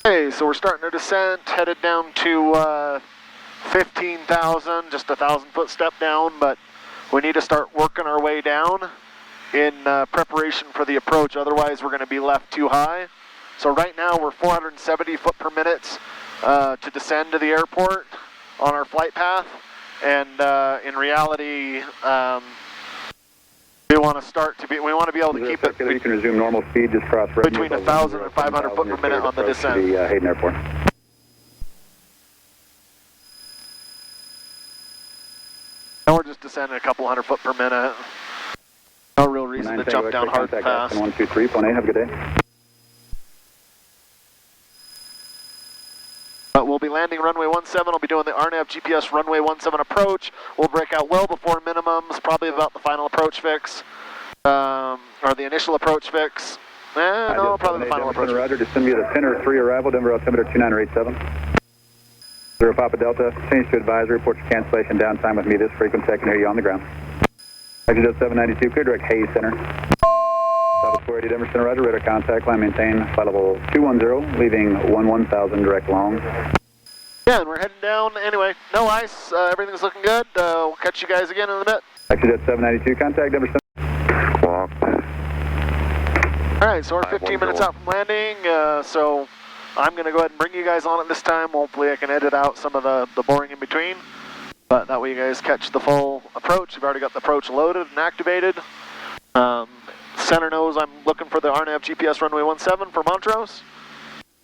Okay, so we're starting our descent, headed down to 15,000, just a 1,000-foot step down, but we need to start working our way down in preparation for the approach, otherwise we're going to be left too high. So right now we're 470 foot per minute to descend to the airport on our flight path, and in reality, we want to be able to keep it. You can resume normal speed, just cross between 1,000 and 500 foot per minute on the descent. To the Hayden Airport. And we're just descending a couple 100 foot per minute. No real reason to jump down hard and fast. 123.8, have a good day. We'll be landing runway 17. We'll be doing the RNAV GPS runway 17 approach. We'll break out well before minimums, probably about the final approach fix, or the initial approach fix. No, probably the final approach. Roger, descend via the Pinner 3 arrival, Denver altimeter 2987. 0 Papa Delta, change to advisory, report your cancellation downtime with me this frequency. I can hear you on the ground. Exit 792, clear direct Hayes Center. South 480 Denver Center, Roger, radar contact, line maintain, flight level 210, leaving 11,000 direct long. Yeah, and we're heading down anyway. No ice, everything's looking good. We'll catch you guys again in a bit. Exit 792, contact Denver Center. Squawk. Alright, so we're 15 minutes out from landing, so I'm going to go ahead and bring you guys on it this time. Hopefully I can edit out some of the boring in between, but that way you guys catch the full approach. We've already got the approach loaded and activated. Center knows I'm looking for the RNAV GPS runway 17 for Montrose.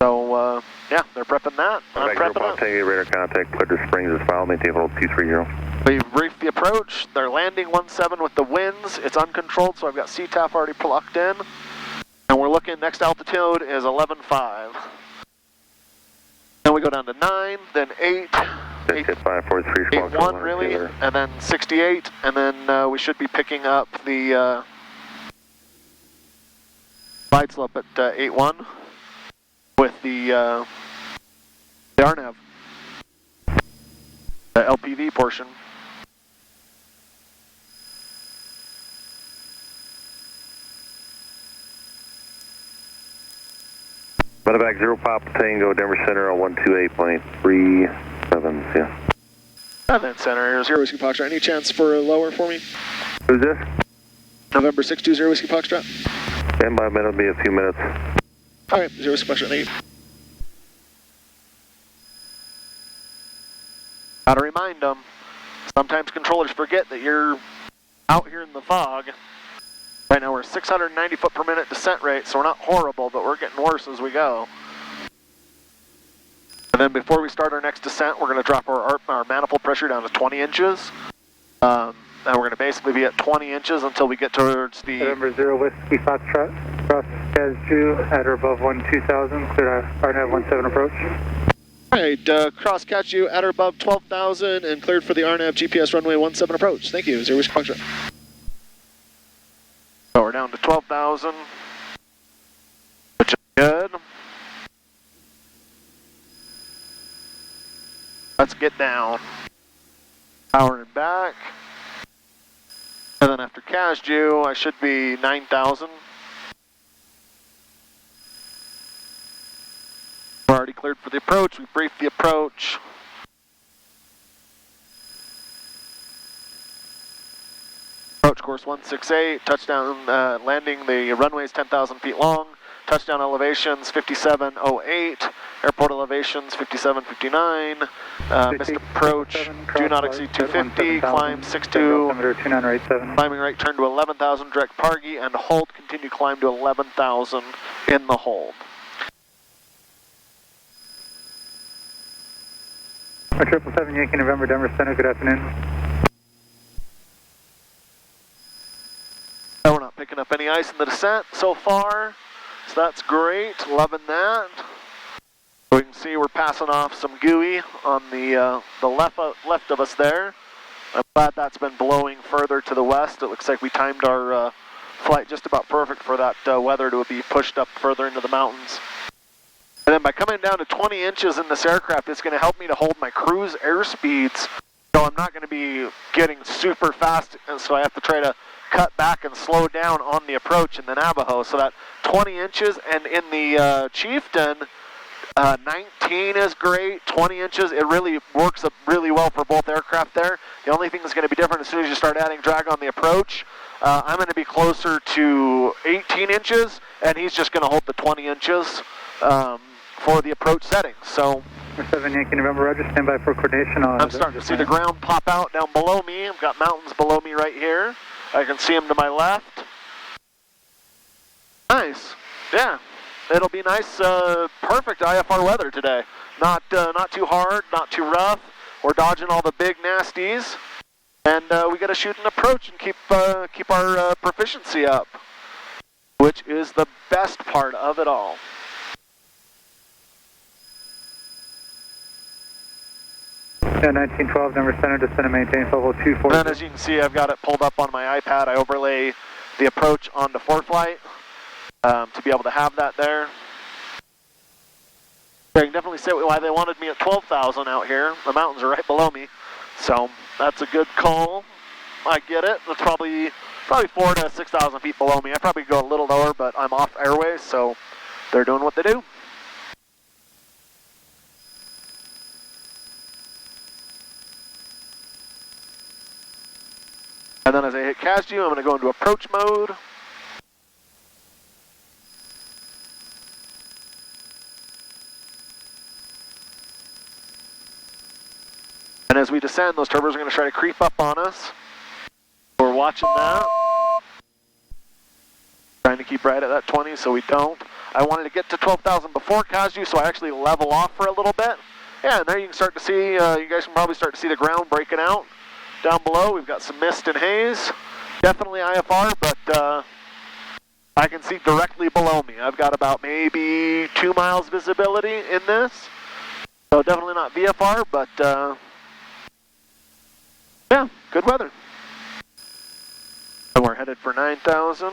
So, yeah, they're prepping that. I'm prepping it. Take radar contact, clear to Springs is filed, maintain hold 230. We've briefed the approach. They're landing 17 with the winds. It's uncontrolled, so I've got CTAF already plugged in. And we're looking, next altitude is 11.5. Then we go down to 9, then 8, 8.1 really, and then 68, and then we should be picking up the glide slope at 8.1 with the RNAV, the LPV portion. Medevac 0 Papa Tango, Denver Center on 128.37, yeah. Then Center, 0 Whiskey Foxtrot. Any chance for a lower for me? Who's this? November 620 Whiskey Foxtrot. Stand by, it'll be a few minutes. Alright, 0 Whiskey Foxtrot, thank you. Gotta remind them, sometimes controllers forget that you're out here in the fog. Right now we're 690 foot per minute descent rate, so we're not horrible, but we're getting worse as we go. And then before we start our next descent, we're going to drop our manifold pressure down to 20 inches. And we're going to basically be at 20 inches until we get towards the... November 0 Whiskey Foxtrot, cross Cashew at or above 12,000, clear RNAV 17 approach. Alright, cross Cashew at or above 12,000 and cleared for the RNAV GPS runway 17 approach. Thank you, 0 Whiskey Foxtrot. So we're down to 12,000, which is good. Let's get down. Powering back. And then after Cashew, I should be 9,000. We're already cleared for the approach. We briefed the approach. Approach course 168, touchdown, landing, the runway is 10,000 feet long, touchdown elevations 5708, airport elevations 5759, missed approach, do not exceed 250, climb 62, climbing right turn to 11,000, direct Pargy, and hold, continue climb to 11,000 in the hold. Our 777 Yankee November Denver Center, good afternoon. We're not picking up any ice in the descent so far, so that's great, loving that. We can see we're passing off some gooey on the left of us there. I'm glad that's been blowing further to the west. It looks like we timed our flight just about perfect for that weather to be pushed up further into the mountains. And then by coming down to 20 inches in this aircraft, it's going to help me to hold my cruise airspeeds, so I'm not going to be getting super fast, and so I have to try to cut back and slow down on the approach in the Navajo. So that 20 inches, and in the Chieftain, 19 is great, 20 inches, it really works up really well for both aircraft there. The only thing that's going to be different as soon as you start adding drag on the approach, I'm going to be closer to 18 inches, and he's just going to hold the 20 inches for the approach settings. So, 7 Yankee November, Roger, stand by for coordination on... I'm starting to see the ground pop out down below me. I've got mountains below me right here. I can see them to my left. Nice, yeah. It'll be nice, perfect IFR weather today. Not too hard, not too rough. We're dodging all the big nasties, and we got to shoot an approach and keep our proficiency up, which is the best part of it all. Yeah, 1912, number center, descend and maintain level 240. And as you can see, I've got it pulled up on my iPad. I overlay the approach onto ForeFlight. To be able to have that there. I can definitely see why they wanted me at 12,000 out here. The mountains are right below me, so that's a good call. I get it. It's probably 4,000 to 6,000 feet below me. I probably go a little lower, but I'm off airways, so they're doing what they do. And then as I hit CASG, I'm going to go into approach mode. And as we descend, those turbos are going to try to creep up on us. We're watching that. Trying to keep right at that 20 so we don't. I wanted to get to 12,000 before Kaiju, so I actually level off for a little bit. Yeah, and there you can start to see, you guys can probably start to see the ground breaking out down below. We've got some mist and haze. Definitely IFR, but I can see directly below me. I've got about maybe 2 miles visibility in this. So definitely not VFR, but yeah, good weather. And we're headed for 9,000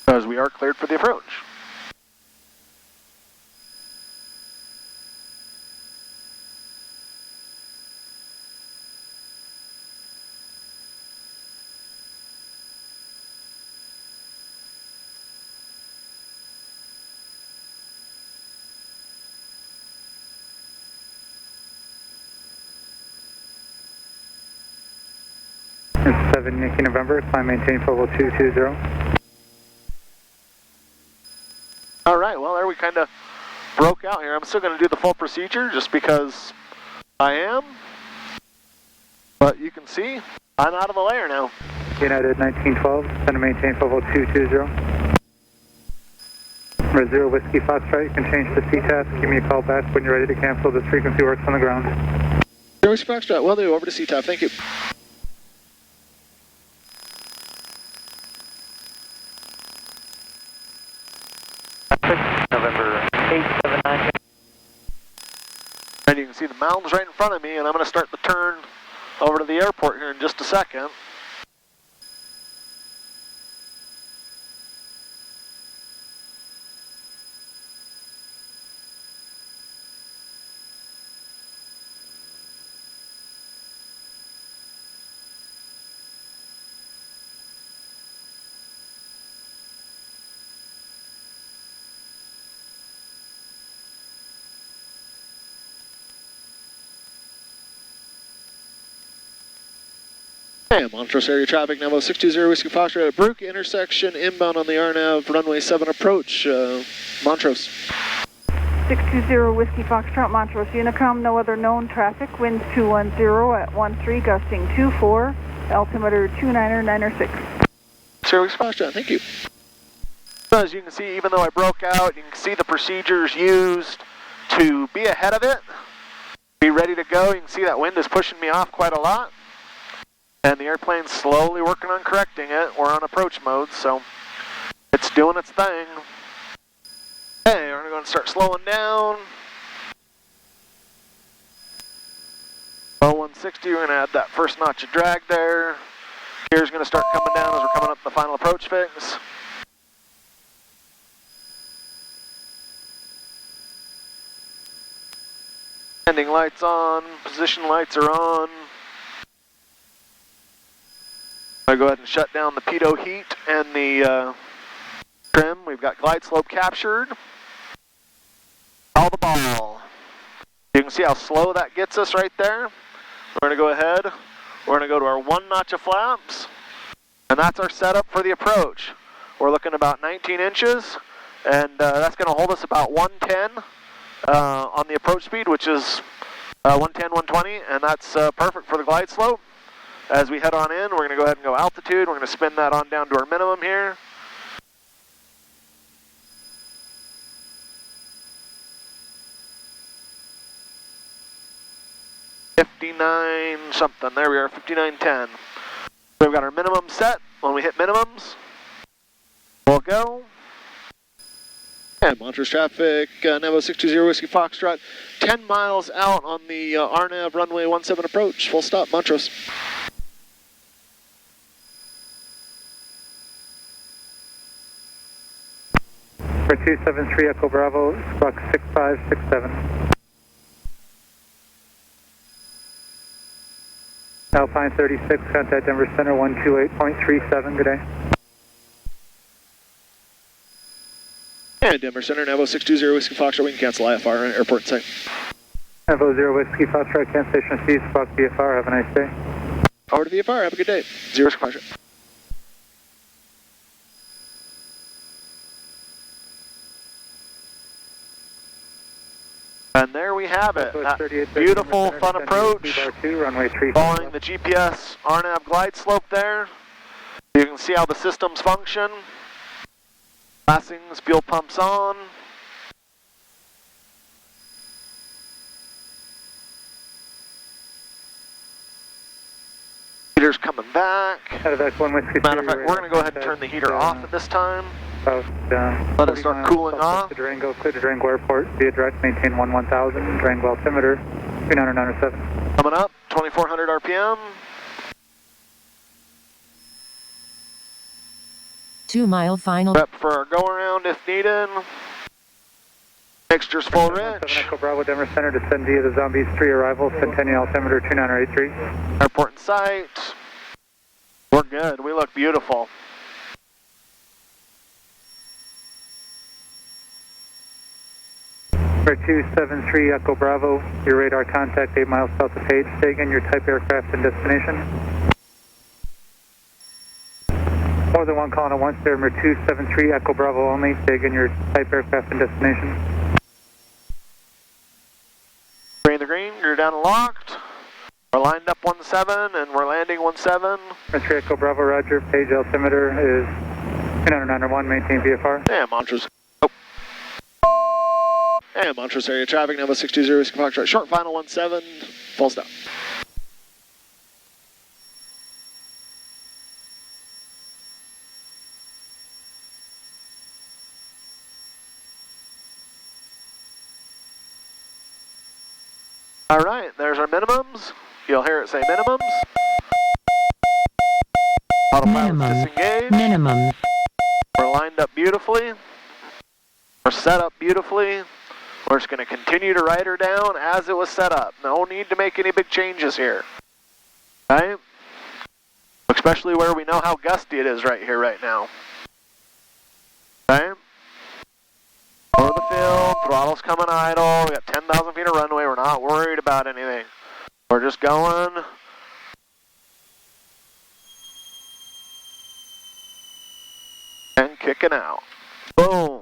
as we are cleared for the approach. It's 7 Yankee November, climb maintain level 220. All right, well, there we kind of broke out here. I'm still going to do the full procedure just because I am. But you can see, I'm out of the layer now. United 1912, descend and maintain level 220. Number 0 Whiskey Foxtrot, you can change to CTAF. Give me a call back when you're ready to cancel. This frequency works on the ground. 0 Whiskey Foxtrot, well, do over to CTAF, thank you. November 879. And you can see the mountains right in front of me, and I'm going to start the turn over to the airport here in just a second. Hey, Montrose area traffic, Navo 620 Whiskey Foxtrot at Brook intersection, inbound on the RNAV, runway 7 approach, Montrose. 620 Whiskey Foxtrot, Montrose Unicom, no other known traffic, winds 210 at 13, gusting 24, altimeter 29906. 0 Whiskey Foxtrot, thank you. So as you can see, even though I broke out, you can see the procedures used to be ahead of it, be ready to go. You can see that wind is pushing me off quite a lot. And the airplane's slowly working on correcting it. We're on approach mode, so it's doing its thing. Hey, we're going to start slowing down. Low 160, we're going to add that first notch of drag there. Gear's going to start coming down as we're coming up the final approach fix. Landing lights on, position lights are on. I go ahead and shut down the pitot heat and the trim. We've got glide slope captured. All the ball. You can see how slow that gets us right there. We're going to go ahead. We're going to go to our 1 notch of flaps. And that's our setup for the approach. We're looking about 19 inches. And that's going to hold us about 110 on the approach speed, which is 110, 120. And that's perfect for the glide slope. As we head on in, we're going to go ahead and go altitude. We're going to spin that on down to our minimum here. $59 something. There we are, $59.10. So we've got our minimum set. When we hit minimums, we'll go. And Montrose traffic, Nevo 620 Whiskey Foxtrot, 10 miles out on the RNAV runway 17 approach. Full stop, Montrose. For 273 Echo Bravo, Squawk 6567. Alpine 36, contact Denver Center 128.37, good day. And Denver Center, Nevo 620 Whiskey Foxtrot, we can cancel IFR and airport site. Nevo 0 Whiskey Foxtrot, cancellation C, Squawk VFR, have a nice day. Over to VFR, have a good day. 0 Whiskey Foxtrot. And there we have it, that beautiful, fun approach, following the GPS RNAV glide slope there. You can see how the systems function. Passings, fuel pumps on. Heater's coming back. Matter of fact, we're going to go ahead and turn the heater off at this time. Let it start cooling off. Durango, clear to Durango Airport, via direct, maintain 1000, Durango altimeter, 3907. Coming up, 2400 RPM. 2 mile final. Prep for our go around if needed. Mixture's full rich. Echo Bravo, Denver Center, descend via the Zombies 3 arrival, Centennial altimeter 2983. Airport in sight. We're good, we look beautiful. For 273 Echo Bravo, your radar contact 8 miles south of Page. Stay again, your type aircraft and destination. More than one calling at once, there, number 273 Echo Bravo only. Stay again, your type aircraft and destination. Green the green, you're down and locked. We're lined up 17 and we're landing 17. 3 Echo Bravo, roger. Page altimeter is 2991, maintain VFR. Yeah, Montrose. And Montrose area traffic, Nevo 620 Whiskey Foxtrot, short final 17, full stop. All right, there's our minimums. You'll hear it say minimums. Autopilot's disengaged. Minimum. We're lined up beautifully. We're set up beautifully. We're just going to continue to ride her down as it was set up. No need to make any big changes here. Right? Especially where we know how gusty it is right here, right now. Okay? Over the field, throttle's coming idle. We got 10,000 feet of runway. We're not worried about anything. We're just going. And kicking out. Boom.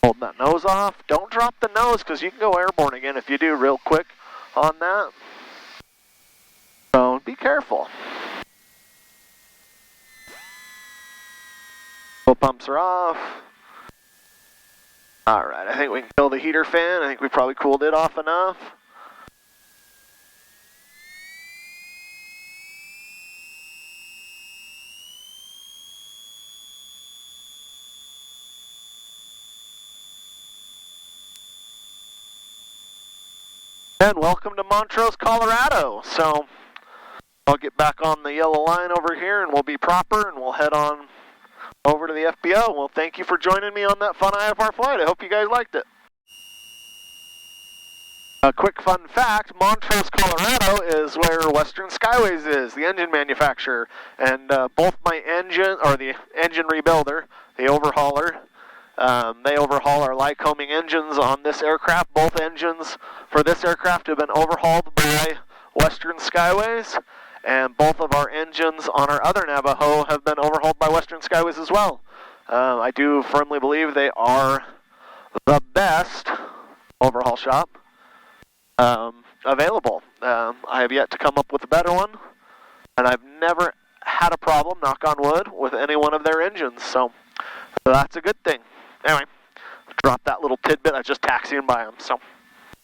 Hold that nose off. Don't drop the nose because you can go airborne again if you do real quick on that. So be careful. Fuel pumps are off. Alright, I think we can kill the heater fan. I think we probably cooled it off enough. And welcome to Montrose, Colorado. So I'll get back on the yellow line over here and we'll be proper and we'll head on over to the FBO. Well, thank you for joining me on that fun IFR flight. I hope you guys liked it. A quick fun fact, Montrose, Colorado is where Western Skyways is, the engine manufacturer. And both my engine, or the engine rebuilder, the overhauler, they overhaul our Lycoming engines on this aircraft. Both engines for this aircraft have been overhauled by Western Skyways, and both of our engines on our other Navajo have been overhauled by Western Skyways as well. I do firmly believe they are the best overhaul shop available. I have yet to come up with a better one, and I've never had a problem, knock on wood, with any one of their engines, so that's a good thing. Anyway, drop that little tidbit. I was just taxiing by them, so.